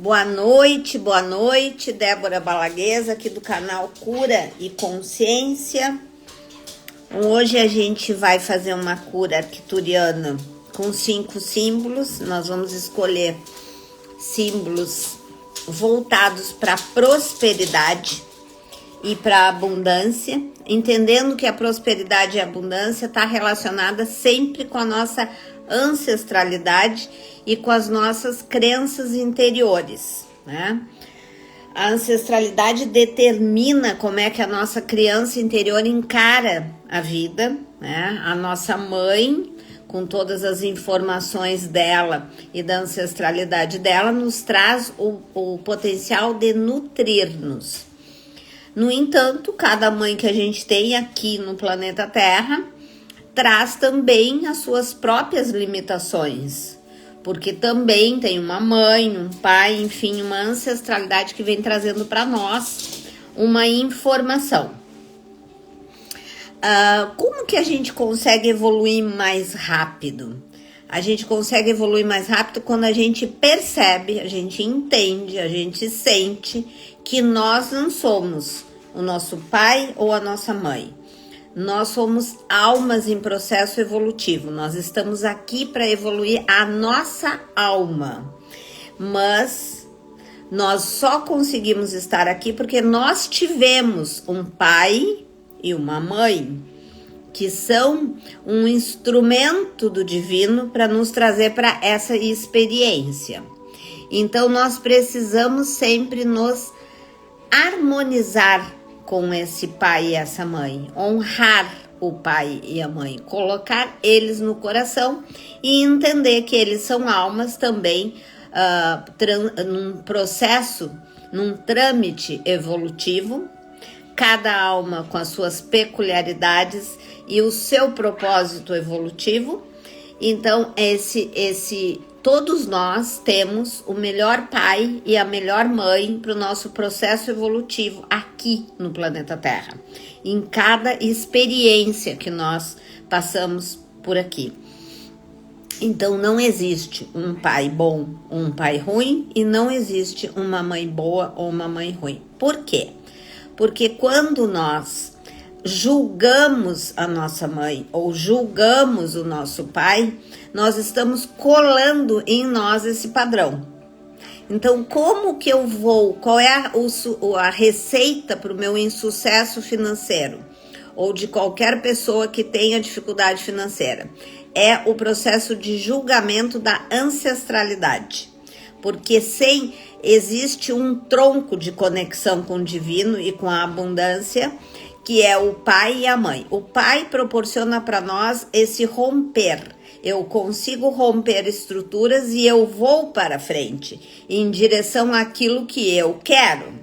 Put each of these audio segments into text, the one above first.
Boa noite, Débora Balaguesa, aqui do canal Cura e Consciência. Hoje a gente vai fazer uma cura arcturiana com 5 símbolos. Nós vamos escolher símbolos voltados para a prosperidade e para a abundância, entendendo que a prosperidade e a abundância está relacionada sempre com a nossa ancestralidade e com as nossas crenças interiores, né? A ancestralidade determina como é que a nossa criança interior encara a vida, né? A nossa mãe, com todas as informações dela e da ancestralidade dela, nos traz o potencial de nutrir-nos. No entanto, cada mãe que a gente tem aqui no planeta Terra traz também as suas próprias limitações, porque também tem uma mãe, um pai, enfim, uma ancestralidade que vem trazendo para nós uma informação. Como que a gente consegue evoluir mais rápido? A gente consegue evoluir mais rápido quando a gente percebe, a gente entende, a gente sente que nós não somos o nosso pai ou a nossa mãe. Nós somos almas em processo evolutivo. Nós estamos aqui para evoluir a nossa alma. Mas nós só conseguimos estar aqui porque nós tivemos um pai e uma mãe que são um instrumento do divino para nos trazer para essa experiência. Então nós precisamos sempre nos harmonizar com esse pai e essa mãe, honrar o pai e a mãe, colocar eles no coração e entender que eles são almas também num processo, num trâmite evolutivo, cada alma com as suas peculiaridades e o seu propósito evolutivo. Então todos nós temos o melhor pai e a melhor mãe para o nosso processo evolutivo aqui no planeta Terra, em cada experiência que nós passamos por aqui. Então não existe um pai bom ou um pai ruim e não existe uma mãe boa ou uma mãe ruim. Por quê? Porque quando nós julgamos a nossa mãe ou julgamos o nosso pai, nós estamos colando em nós esse padrão. Então, como que eu vou? Qual é a receita para o meu insucesso financeiro? Ou de qualquer pessoa que tenha dificuldade financeira? É o processo de julgamento da ancestralidade. Porque existe um tronco de conexão com o divino e com a abundância, que é o pai e a mãe. O pai proporciona para nós esse romper. Eu consigo romper estruturas e eu vou para frente, em direção àquilo que eu quero.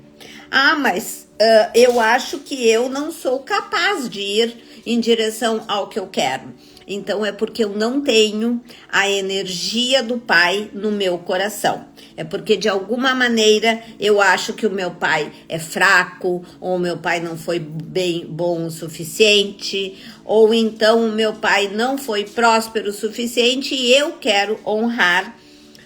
Mas eu acho que eu não sou capaz de ir em direção ao que eu quero. Então é porque eu não tenho a energia do pai no meu coração. É porque de alguma maneira eu acho que o meu pai é fraco, ou o meu pai não foi bom o suficiente, ou então o meu pai não foi próspero o suficiente e eu quero honrar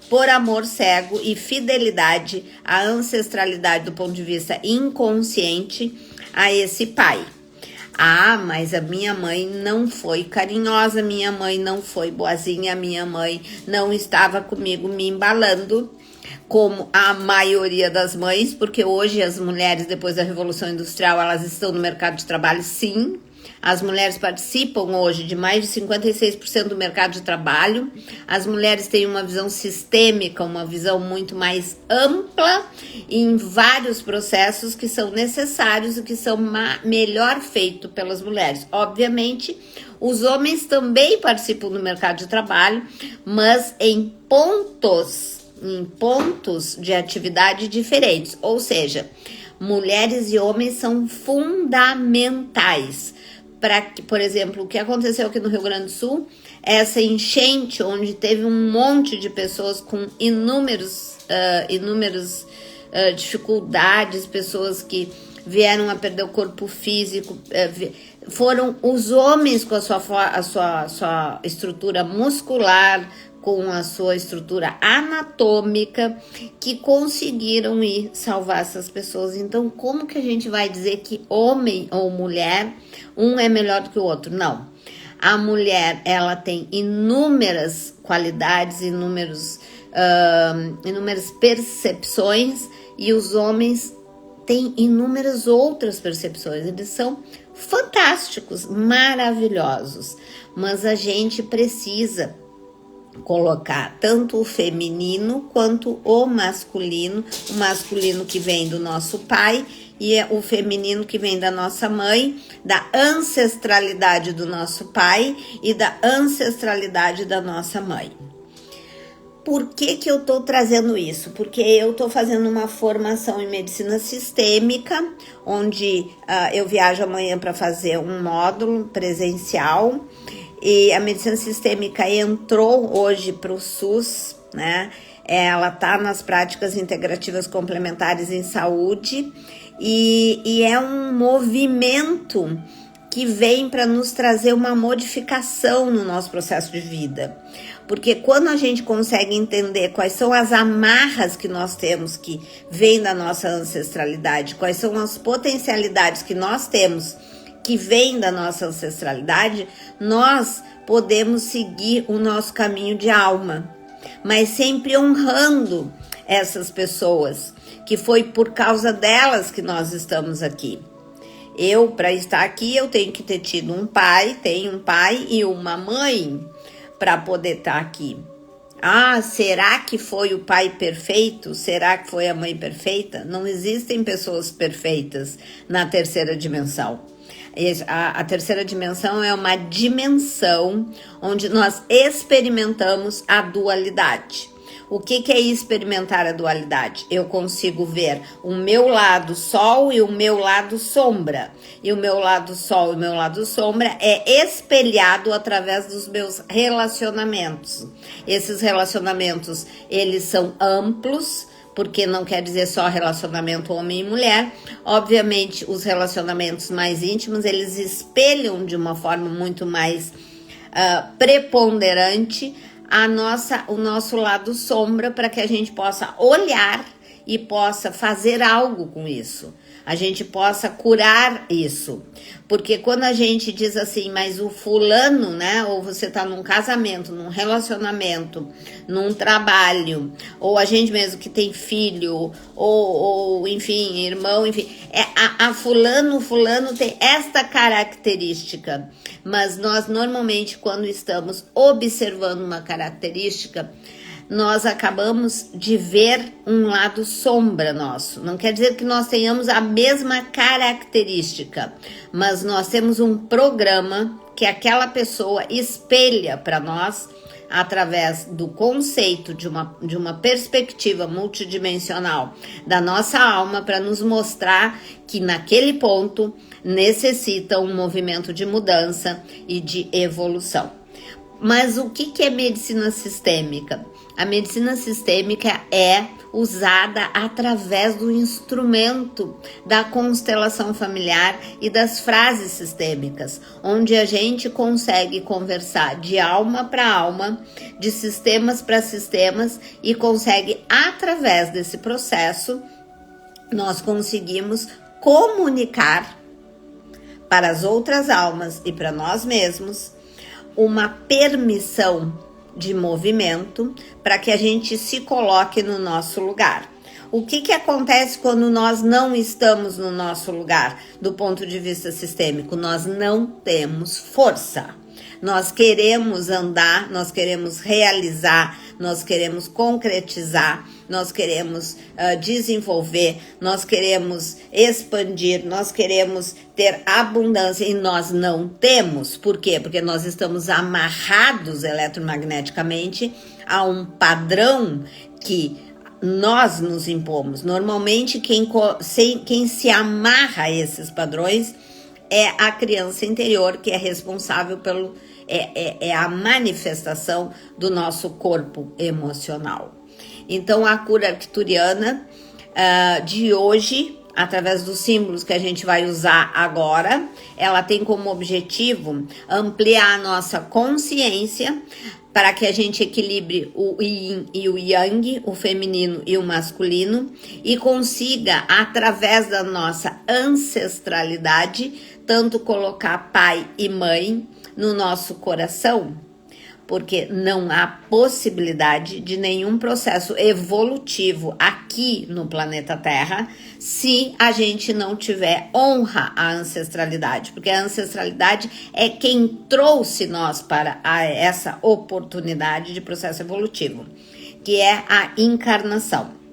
por amor cego e fidelidade à ancestralidade do ponto de vista inconsciente a esse pai. Mas a minha mãe não foi carinhosa, minha mãe não foi boazinha, minha mãe não estava comigo me embalando, como a maioria das mães, porque hoje as mulheres, depois da Revolução Industrial, elas estão no mercado de trabalho, sim. As mulheres participam hoje de mais de 56% do mercado de trabalho. As mulheres têm uma visão sistêmica, uma visão muito mais ampla em vários processos que são necessários e que são melhor feitos pelas mulheres. Obviamente, os homens também participam do mercado de trabalho, mas em pontos de atividade diferentes. Ou seja, mulheres e homens são fundamentais. Por exemplo, o que aconteceu aqui no Rio Grande do Sul, essa enchente onde teve um monte de pessoas com inúmeras dificuldades, pessoas que vieram a perder o corpo físico, foram os homens com a sua estrutura muscular, com a sua estrutura anatômica, que conseguiram ir salvar essas pessoas. Então, como que a gente vai dizer que homem ou mulher, um é melhor do que o outro? Não. A mulher, ela tem inúmeras qualidades, inúmeras percepções, e os homens têm inúmeras outras percepções. Eles são fantásticos, maravilhosos, mas a gente precisa colocar tanto o feminino quanto o masculino que vem do nosso pai e o feminino que vem da nossa mãe, da ancestralidade do nosso pai e da ancestralidade da nossa mãe. Por que que eu tô trazendo isso? Porque eu tô fazendo uma formação em medicina sistêmica, onde eu viajo amanhã para fazer um módulo presencial, e a medicina sistêmica entrou hoje para o SUS, né? Ela tá nas práticas integrativas complementares em saúde, e é um movimento que vem para nos trazer uma modificação no nosso processo de vida. Porque quando a gente consegue entender quais são as amarras que nós temos, que vêm da nossa ancestralidade, quais são as potencialidades que nós temos, que vêm da nossa ancestralidade, nós podemos seguir o nosso caminho de alma, mas sempre honrando essas pessoas, que foi por causa delas que nós estamos aqui. Eu, para estar aqui, eu tenho que ter tido um pai, tenho um pai e uma mãe para poder estar aqui. Ah, será que foi o pai perfeito? Será que foi a mãe perfeita? Não existem pessoas perfeitas na terceira dimensão. A terceira dimensão é uma dimensão onde nós experimentamos a dualidade. O que é experimentar a dualidade? Eu consigo ver o meu lado sol e o meu lado sombra. E o meu lado sol e o meu lado sombra é espelhado através dos meus relacionamentos. Esses relacionamentos, eles são amplos, porque não quer dizer só relacionamento homem e mulher. Obviamente, os relacionamentos mais íntimos, eles espelham de uma forma muito mais preponderante o nosso lado sombra, para que a gente possa olhar e possa fazer algo com isso. A gente possa curar isso. Porque quando a gente diz assim, mas o fulano, né? Ou você tá num casamento, num relacionamento, num trabalho, ou a gente mesmo que tem filho, ou enfim, irmão, enfim, fulano tem esta característica. Mas nós normalmente, quando estamos observando uma característica, nós acabamos de ver um lado sombra nosso. Não quer dizer que nós tenhamos a mesma característica, mas nós temos um programa que aquela pessoa espelha para nós através do conceito de uma perspectiva multidimensional da nossa alma, para nos mostrar que naquele ponto necessita um movimento de mudança e de evolução. Mas o que é medicina sistêmica? A medicina sistêmica é usada através do instrumento da constelação familiar e das frases sistêmicas, onde a gente consegue conversar de alma para alma, de sistemas para sistemas, e consegue, através desse processo, nós conseguimos comunicar para as outras almas e para nós mesmos uma permissão de movimento para que a gente se coloque no nosso lugar. O que acontece quando nós não estamos no nosso lugar do ponto de vista sistêmico? Nós não temos força. Nós queremos andar, nós queremos realizar, nós queremos concretizar, nós queremos desenvolver, nós queremos expandir, nós queremos ter abundância, e nós não temos. Por quê? Porque nós estamos amarrados eletromagneticamente a um padrão que nós nos impomos. Normalmente quem se amarra a esses padrões é a criança interior, que é responsável pelo a manifestação do nosso corpo emocional. Então, a cura arcturiana de hoje, através dos símbolos que a gente vai usar agora. Ela tem como objetivo ampliar a nossa consciência para que a gente equilibre o yin e o yang, o feminino e o masculino, e consiga, através da nossa ancestralidade, tanto colocar pai e mãe no nosso coração, porque não há possibilidade de nenhum processo evolutivo aqui no planeta Terra se a gente não tiver honra à ancestralidade, porque a ancestralidade é quem trouxe nós para essa oportunidade de processo evolutivo, que é a encarnação.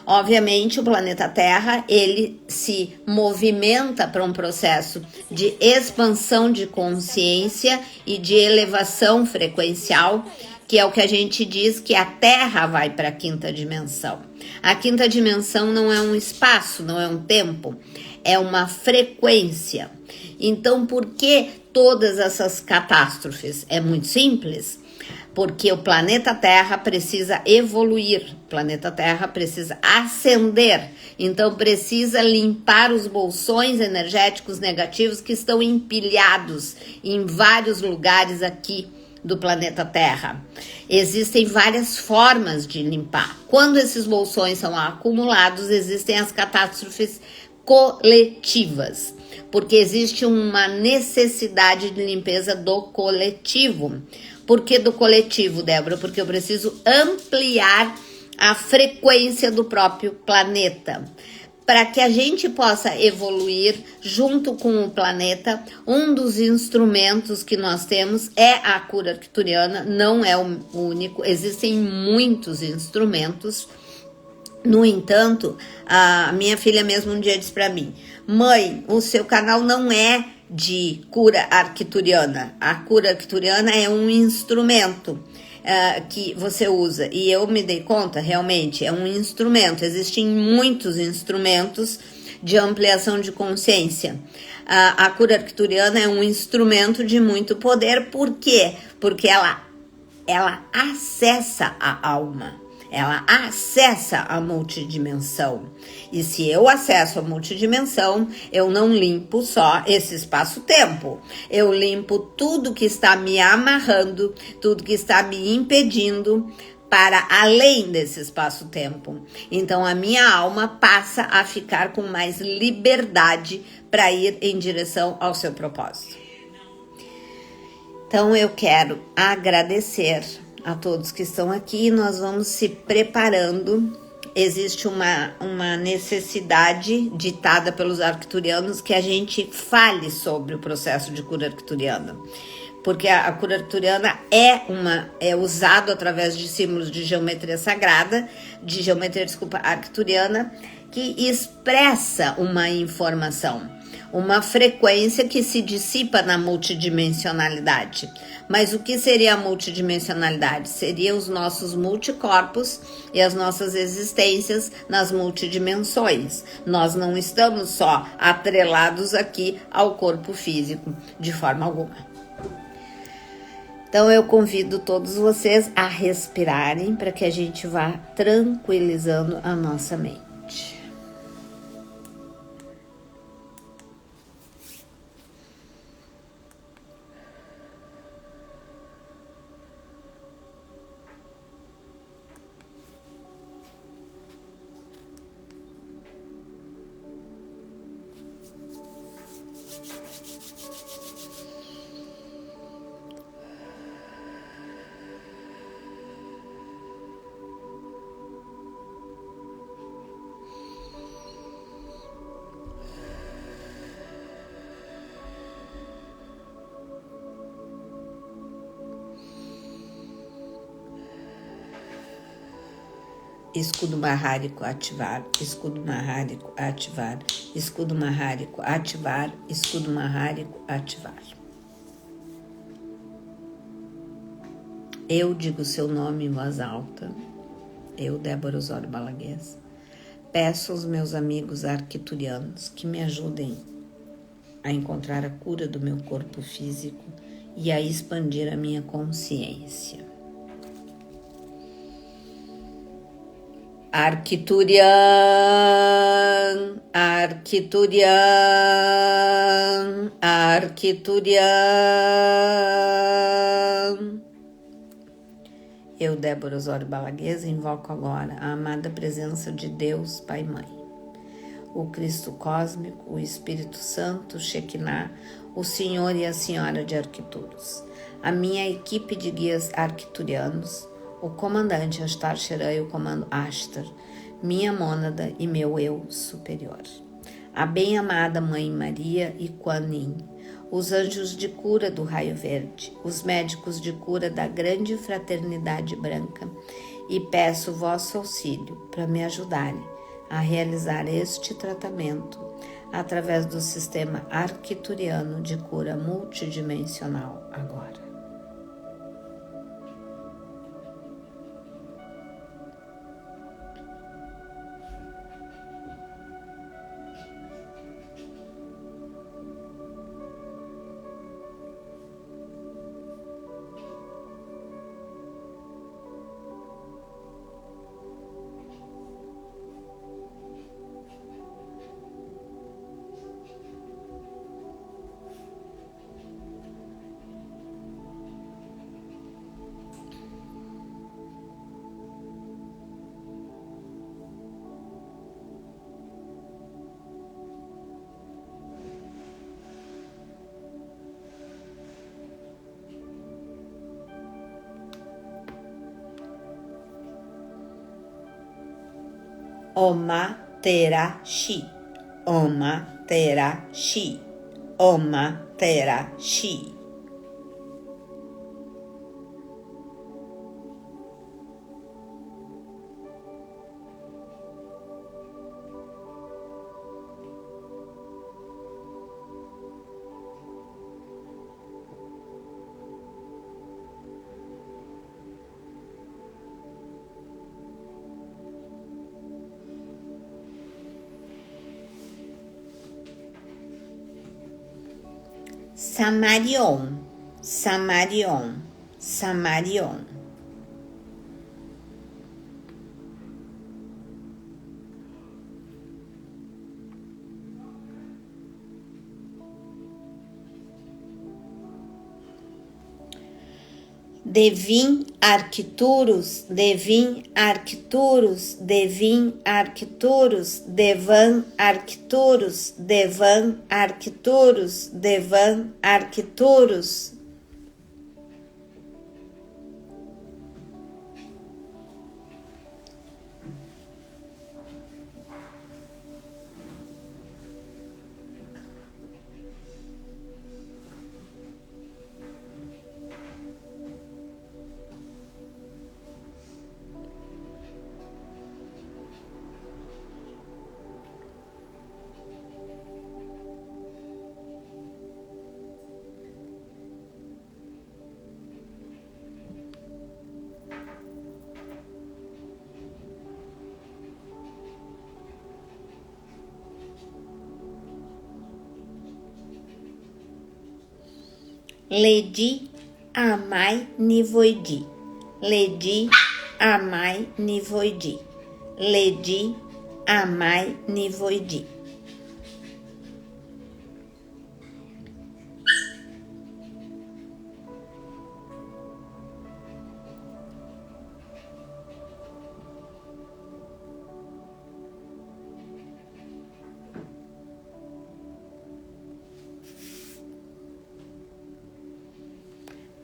Obviamente, o planeta Terra, ele se movimenta para um processo de expansão de consciência e de elevação frequencial, que é o que a gente diz que a Terra vai para a quinta dimensão. A quinta dimensão não é um espaço, não é um tempo, é uma frequência. Então, por que todas essas catástrofes? É muito simples. Porque o planeta Terra precisa evoluir, o planeta Terra precisa ascender, então precisa limpar os bolsões energéticos negativos que estão empilhados em vários lugares aqui do planeta Terra. Existem várias formas de limpar. Quando esses bolsões são acumulados, existem as catástrofes coletivas, porque existe uma necessidade de limpeza do coletivo. Por que do coletivo, Débora? Porque eu preciso ampliar a frequência do próprio planeta. Para que a gente possa evoluir junto com o planeta, um dos instrumentos que nós temos é a cura arcturiana, não é o único, existem muitos instrumentos. No entanto, a minha filha mesmo um dia disse para mim: mãe, o seu canal não é de cura arcturiana. A cura arcturiana é um instrumento que você usa. E eu me dei conta, realmente, é um instrumento. Existem muitos instrumentos de ampliação de consciência. A cura arcturiana é um instrumento de muito poder. Por quê? Porque ela acessa a alma. Ela acessa a multidimensão. E se eu acesso a multidimensão, eu não limpo só esse espaço-tempo. Eu limpo tudo que está me amarrando, tudo que está me impedindo para além desse espaço-tempo. Então a minha alma passa a ficar com mais liberdade para ir em direção ao seu propósito. Então eu quero agradecer a todos que estão aqui. Nós vamos se preparando. Existe uma necessidade ditada pelos arcturianos que a gente fale sobre o processo de cura arcturiana. Porque a cura arcturiana é usado através de símbolos de geometria sagrada, arcturiana, que expressa uma informação, uma frequência que se dissipa na multidimensionalidade. Mas o que seria a multidimensionalidade? Seria os nossos multicorpos e as nossas existências nas multidimensões. Nós não estamos só atrelados aqui ao corpo físico, de forma alguma. Então eu convido todos vocês a respirarem para que a gente vá tranquilizando a nossa mente. Escudo marrárico ativar, escudo marrárico ativar, escudo marrárico ativar, escudo marrárico ativar. Eu digo seu nome em voz alta, eu, Débora Osório Balaguês, peço aos meus amigos arcturianos que me ajudem a encontrar a cura do meu corpo físico e a expandir a minha consciência. Arcturian, Arcturian, Arcturian. Eu, Débora Osório Balaguesa, invoco agora a amada presença de Deus, Pai e Mãe, o Cristo cósmico, o Espírito Santo, Shekinah, o Senhor e a Senhora de Arcturus, a minha equipe de guias arcturianos, o comandante Ashtar Sheran e o comando Ashtar, minha mônada e meu eu superior. A bem-amada Mãe Maria e Kuan Yin, os anjos de cura do raio verde, os médicos de cura da grande fraternidade branca, e peço vosso auxílio para me ajudarem a realizar este tratamento através do sistema arcturiano de cura multidimensional agora. Oma Tera Shi, Oma Tera Shi, Oma Tera Shi. Samarion, Samarion, Samarion. Devin Arcturus, Devin Arcturus, Devin Arcturus, Devan Arcturus, Devan Arcturus, Devan Arcturus. Ledi Amai Nivoidi, Ledi Amai Nivoidi, Ledi Amai Nivoidi.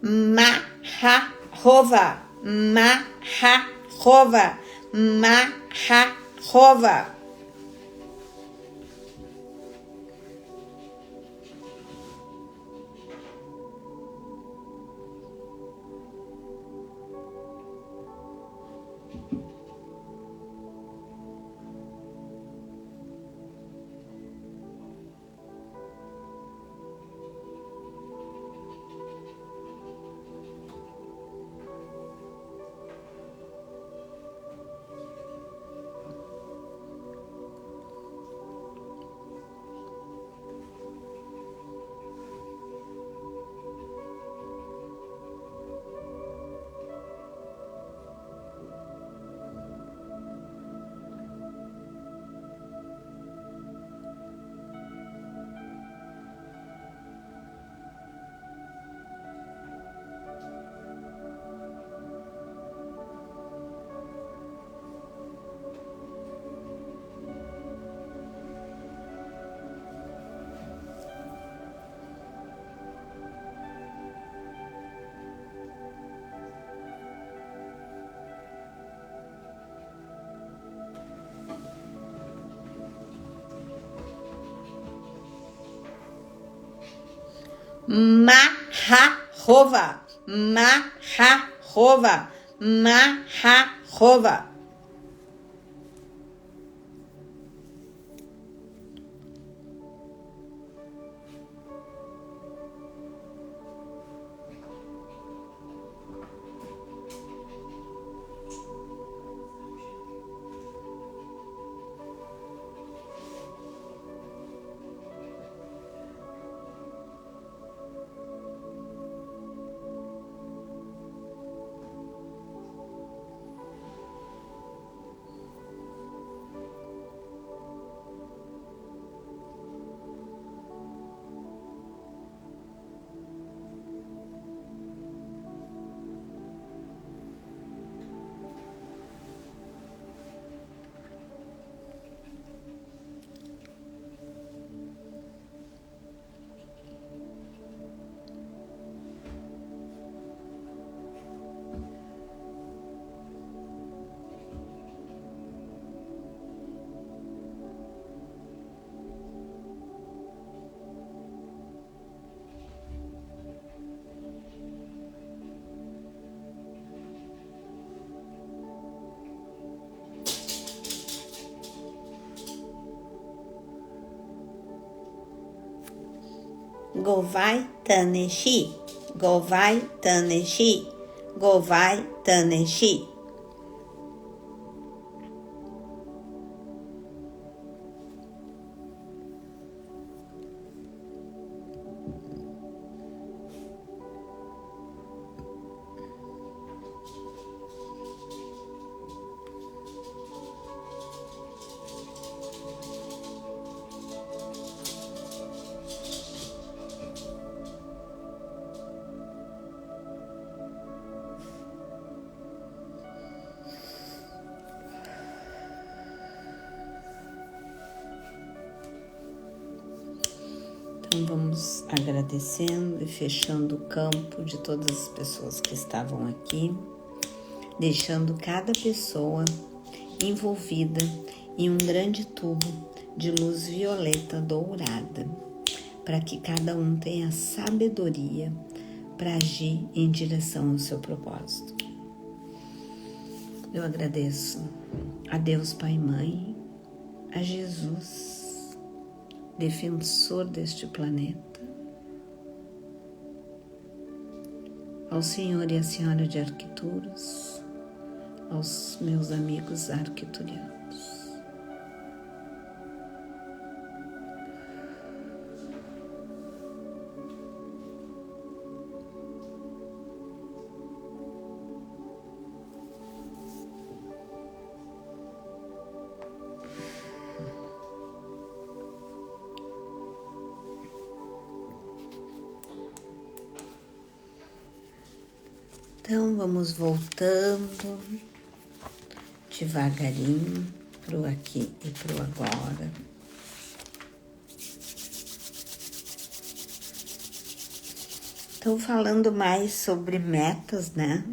Maharova, Maharova, Maharova. Maharova, Maharova, Maharova. Govai Taneshi, Govai Taneshi, Govai Taneshi. Então vamos agradecendo e fechando o campo de todas as pessoas que estavam aqui, deixando cada pessoa envolvida em um grande tubo de luz violeta dourada, para que cada um tenha sabedoria para agir em direção ao seu propósito. Eu agradeço a Deus Pai e Mãe, a Jesus, defensor deste planeta, ao Senhor e à Senhora de Arquituros, aos meus amigos arquiturianos. Então vamos voltando devagarinho pro aqui e pro agora. Então falando mais sobre metas, né?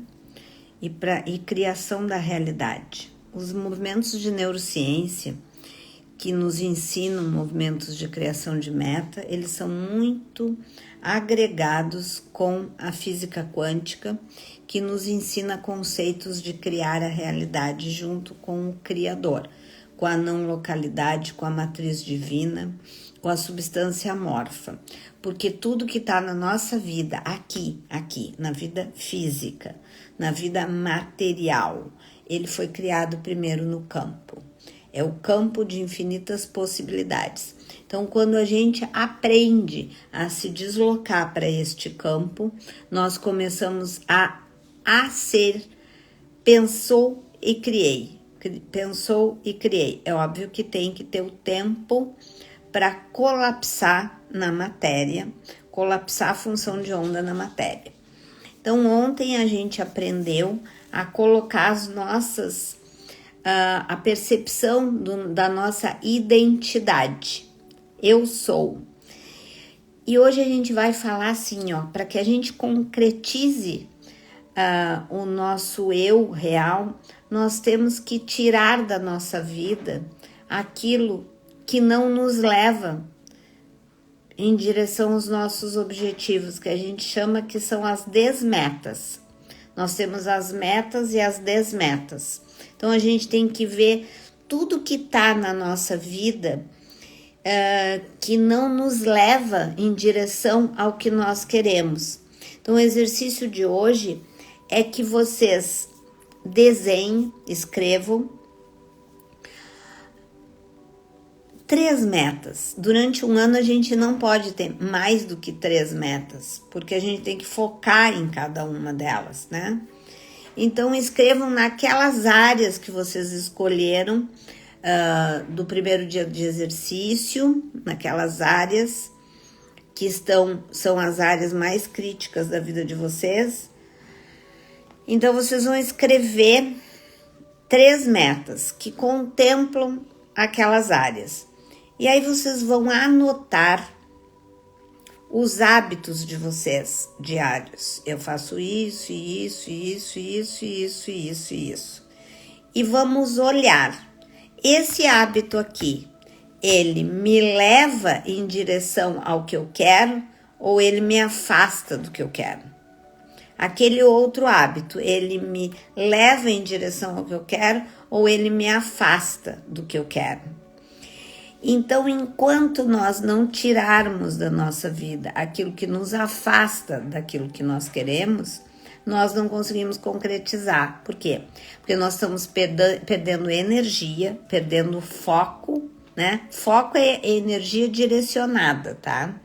E criação da realidade. Os movimentos de neurociência que nos ensinam movimentos de criação de meta, eles são muito agregados com a física quântica, que nos ensina conceitos de criar a realidade junto com o Criador, com a não localidade, com a matriz divina, com a substância amorfa. Porque tudo que está na nossa vida, aqui, na vida física, na vida material, ele foi criado primeiro no campo. É o campo de infinitas possibilidades. Então, quando a gente aprende a se deslocar para este campo, nós começamos a ser pensou e criei. Pensou e criei. É óbvio que tem que ter o tempo para colapsar na matéria, colapsar a função de onda na matéria. Então, ontem a gente aprendeu a colocar as nossas a percepção da nossa identidade. Eu sou. E hoje a gente vai falar assim, ó, para que a gente concretize o nosso eu real, nós temos que tirar da nossa vida aquilo que não nos leva em direção aos nossos objetivos, que a gente chama que são as desmetas. Nós temos as metas e as desmetas. Então, a gente tem que ver tudo que está na nossa vida que não nos leva em direção ao que nós queremos. Então, o exercício de hoje é que vocês desenhem, escrevam 3 metas. Durante um ano a gente não pode ter mais do que 3 metas, porque a gente tem que focar em cada uma delas, né? Então escrevam naquelas áreas que vocês escolheram do primeiro dia de exercício, naquelas áreas que são as áreas mais críticas da vida de vocês. Então vocês vão escrever 3 metas que contemplam aquelas áreas. E aí vocês vão anotar os hábitos de vocês diários. Eu faço isso, isso, isso, isso, isso, isso, isso. E vamos olhar. Esse hábito aqui, ele me leva em direção ao que eu quero ou ele me afasta do que eu quero? Aquele outro hábito, ele me leva em direção ao que eu quero ou ele me afasta do que eu quero? Então, enquanto nós não tirarmos da nossa vida aquilo que nos afasta daquilo que nós queremos, nós não conseguimos concretizar. Por quê? Porque nós estamos perdendo energia, perdendo foco, né? Foco é energia direcionada, tá?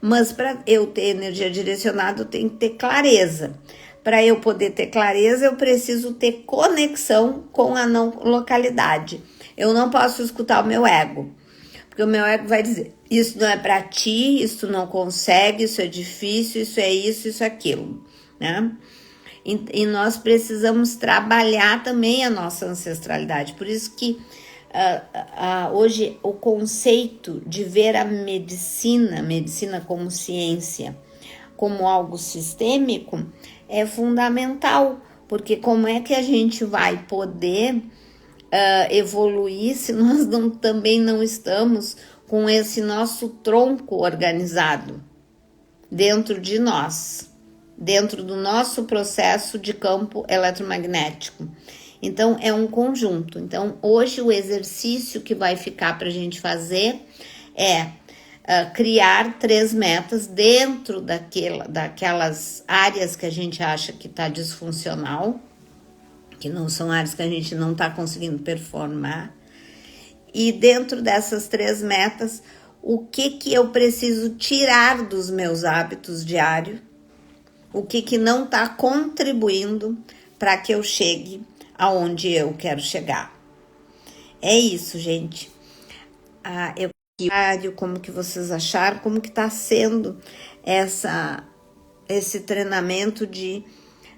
Mas para eu ter energia direcionada, eu tenho que ter clareza. Para eu poder ter clareza, eu preciso ter conexão com a não localidade. Eu não posso escutar o meu ego, porque o meu ego vai dizer, isso não é para ti, isso tu não consegue, isso é difícil, isso é isso é aquilo, né? E nós precisamos trabalhar também a nossa ancestralidade. Por isso que hoje o conceito de ver a medicina como ciência, como algo sistêmico, é fundamental, porque como é que a gente vai poder evoluir se nós também não estamos com esse nosso tronco organizado dentro de nós, dentro do nosso processo de campo eletromagnético. Então, é um conjunto. Então, hoje o exercício que vai ficar para a gente fazer é criar 3 metas dentro daquelas áreas que a gente acha que está disfuncional, que não são áreas que a gente não está conseguindo performar. E dentro dessas 3 metas, o que eu preciso tirar dos meus hábitos diários, o que não está contribuindo para que eu chegue aonde eu quero chegar. É isso, gente. Como que vocês acharam, como que está sendo esse treinamento de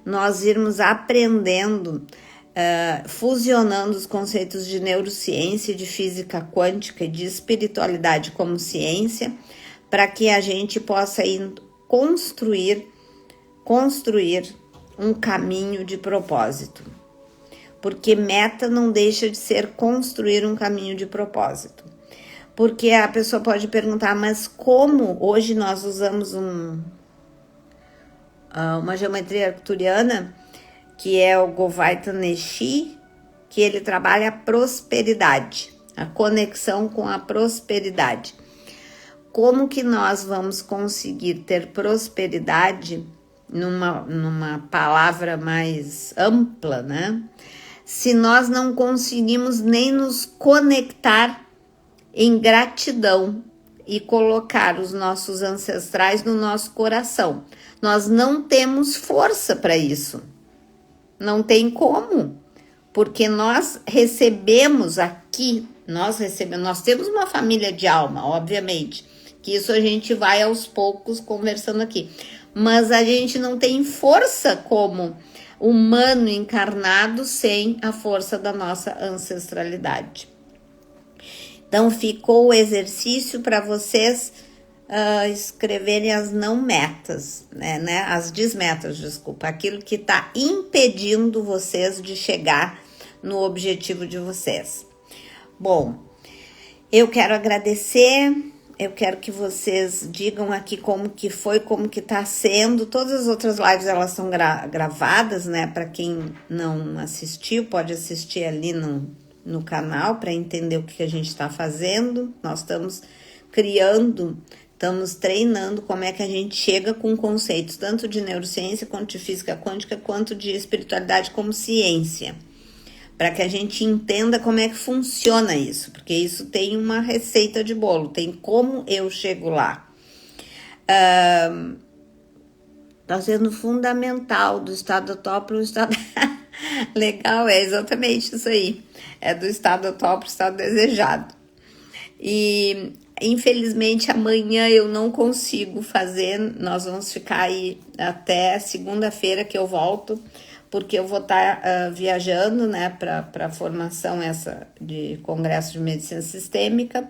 nós irmos aprendendo, fusionando os conceitos de neurociência, de física quântica e de espiritualidade como ciência, para que a gente possa ir construir um caminho de propósito. Porque meta não deixa de ser construir um caminho de propósito. Porque a pessoa pode perguntar, mas como hoje nós usamos uma geometria arcturiana, que é o Govaita Neshi, que ele trabalha a prosperidade, a conexão com a prosperidade. Como que nós vamos conseguir ter prosperidade numa palavra mais ampla, né? Se nós não conseguimos nem nos conectar em gratidão e colocar os nossos ancestrais no nosso coração. Nós não temos força para isso. Não tem como. Porque nós recebemos aqui, nós temos uma família de alma, obviamente, que isso a gente vai aos poucos conversando aqui. Mas a gente não tem força como humano encarnado sem a força da nossa ancestralidade. Então, ficou o exercício para vocês escreverem as não metas, né? As desmetas, desculpa, aquilo que está impedindo vocês de chegar no objetivo de vocês. Bom, eu quero agradecer eu quero que vocês digam aqui como que foi, como que tá sendo. Todas as outras lives, elas são gravadas, né? Para quem não assistiu, pode assistir ali no canal para entender o que a gente está fazendo. Nós estamos criando, estamos treinando como é que a gente chega com conceitos tanto de neurociência, quanto de física quântica, quanto de espiritualidade como ciência, para que a gente entenda como é que funciona isso, porque isso tem uma receita de bolo, tem como eu chego lá. Tá sendo fundamental do estado atual para o estado... Legal, é exatamente isso aí. É do estado atual para o estado desejado. E, infelizmente, amanhã eu não consigo fazer. Nós vamos ficar aí até segunda-feira que eu volto, porque eu vou estar viajando, né, para a formação essa de Congresso de Medicina Sistêmica.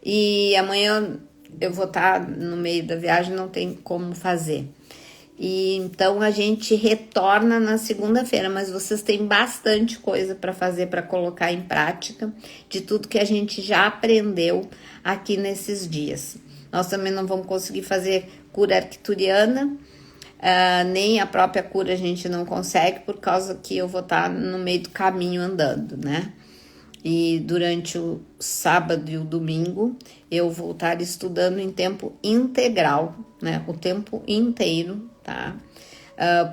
E amanhã eu vou estar no meio da viagem, não tem como fazer. E então a gente retorna na segunda-feira, mas vocês têm bastante coisa para fazer, para colocar em prática, de tudo que a gente já aprendeu aqui nesses dias. Nós também não vamos conseguir fazer cura arcturiana, nem a própria cura a gente não consegue, por causa que eu vou estar no meio do caminho andando, né? E durante o sábado e o domingo eu vou estar estudando em tempo integral, né? O tempo inteiro, tá?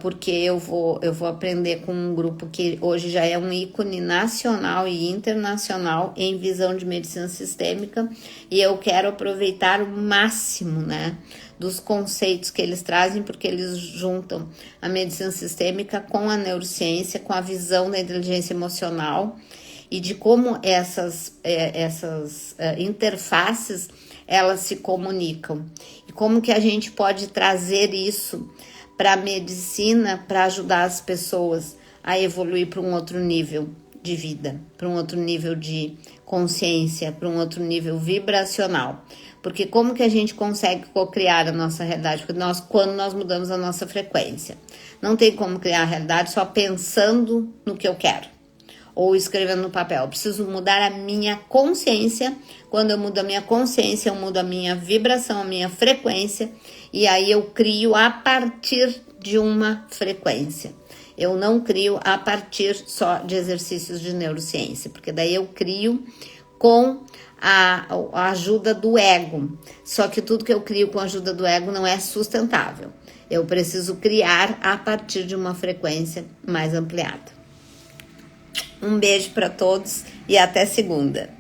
Porque eu vou aprender com um grupo que hoje já é um ícone nacional e internacional em visão de medicina sistêmica, e eu quero aproveitar o máximo, né, dos conceitos que eles trazem, porque eles juntam a medicina sistêmica com a neurociência, com a visão da inteligência emocional e de como essas interfaces elas se comunicam e como que a gente pode trazer isso para a medicina para ajudar as pessoas a evoluir para um outro nível de vida, para um outro nível de consciência, para um outro nível vibracional. Porque como que a gente consegue co-criar a nossa realidade? Porque quando nós mudamos a nossa frequência. Não tem como criar a realidade só pensando no que eu quero ou escrevendo no papel. Eu preciso mudar a minha consciência. Quando eu mudo a minha consciência, eu mudo a minha vibração, a minha frequência, e aí eu crio a partir de uma frequência. Eu não crio a partir só de exercícios de neurociência, porque daí eu crio com a ajuda do ego. Só que tudo que eu crio com a ajuda do ego não é sustentável. Eu preciso criar a partir de uma frequência mais ampliada. Um beijo para todos e até segunda.